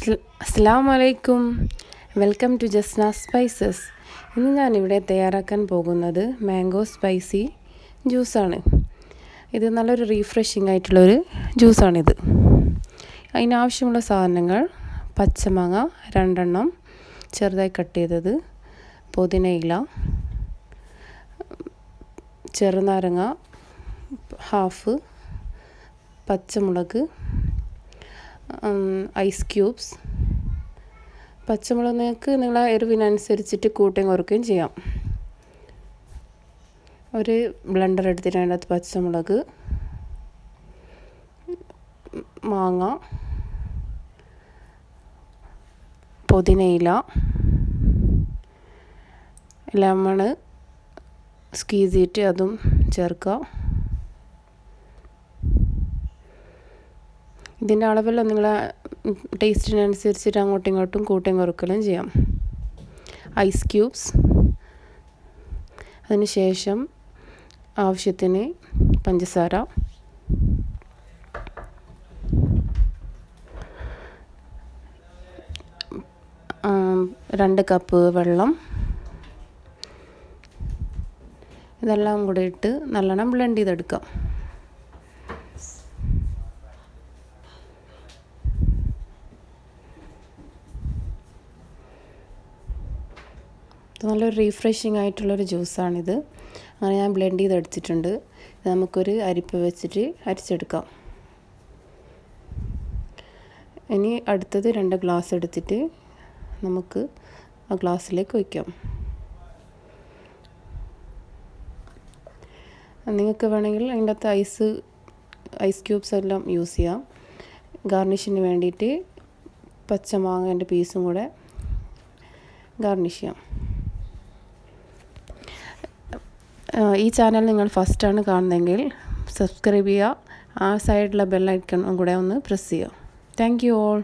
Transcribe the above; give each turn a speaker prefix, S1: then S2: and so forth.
S1: അസ്സലാമു അലൈക്കും. Welcome to jasnas spices. ഇന്ന് ഞാനിവിടെ തയ്യാറാക്കാൻ പോകുന്നത് മാംഗോ സ്പൈസി ജ്യൂസാണ്. ഇത് നല്ലൊരു റീഫ്രഷിംഗ് ആയിട്ടുള്ളൊരു ജ്യൂസാണിത്. അതിനാവശ്യമുള്ള സാധനങ്ങൾ: പച്ചമാങ്ങ 2 എണ്ണം ചെറുതായി കട്ട് ചെയ്തത്, പുതിനയില, ചെറുനാരങ്ങ ഹാഫ്, പച്ചമുളക്, ഐസ് ക്യൂബ്സ്. പച്ചമുളക് നിങ്ങൾക്ക് നിങ്ങളെ എരിവിനനുസരിച്ചിട്ട് കൂട്ടുകയും കുറയ്ക്കുകയും ചെയ്യാം. ഒരു ബ്ലെൻഡർ എടുത്തിട്ട് അതിനകത്ത് പച്ചമുളക്, മാങ്ങ, പുതിനയില, ലെമൺ സ്ക്വീസ് ചെയ്തിട്ട് അതും ചേർക്കുക. ഇതിൻ്റെ അളവെല്ലാം നിങ്ങളെ ടേസ്റ്റിനനുസരിച്ചിട്ട് അങ്ങോട്ടും ഇങ്ങോട്ടും കൂട്ടുകയും കുറയ്ക്കലും ചെയ്യാം. ഐസ് ക്യൂബ്സ്, അതിന് ശേഷം ആവശ്യത്തിന് പഞ്ചസാര, രണ്ട് കപ്പ് വെള്ളം. ഇതെല്ലാം കൂടെ ഇട്ട് നല്ലോണം ബ്ലെൻഡ് ചെയ്തെടുക്കാം. നല്ലൊരു റീഫ്രഷിംഗ് ആയിട്ടുള്ളൊരു ജ്യൂസാണിത്. അങ്ങനെ ഞാൻ ബ്ലെൻഡ് ചെയ്തെടുത്തിട്ടുണ്ട്. ഇത് നമുക്കൊരു അരിപ്പ വെച്ചിട്ട് അരിച്ചെടുക്കാം. ഇനി അടുത്തത് 2 ഗ്ലാസ് എടുത്തിട്ട് നമുക്ക് ആ ഗ്ലാസ്സിലേക്ക് ഒഴിക്കാം. നിങ്ങൾക്ക് വേണമെങ്കിൽ അതിൻ്റെ അകത്ത് ഐസ് ക്യൂബ്സ് എല്ലാം യൂസ് ചെയ്യാം. ഗാർണിഷിന് വേണ്ടിയിട്ട് പച്ചമാങ്ങേൻ്റെ പീസും കൂടെ ഗാർണിഷ് ചെയ്യാം. ഈ ചാനൽ നിങ്ങൾ ഫസ്റ്റാണ് കാണുന്നതെങ്കിൽ സബ്സ്ക്രൈബ് ചെയ്യുക. ആ സൈഡിലുള്ള ബെൽ ഐക്കൺ കൂടെ ഒന്ന് പ്രസ് ചെയ്യുക. Thank you all.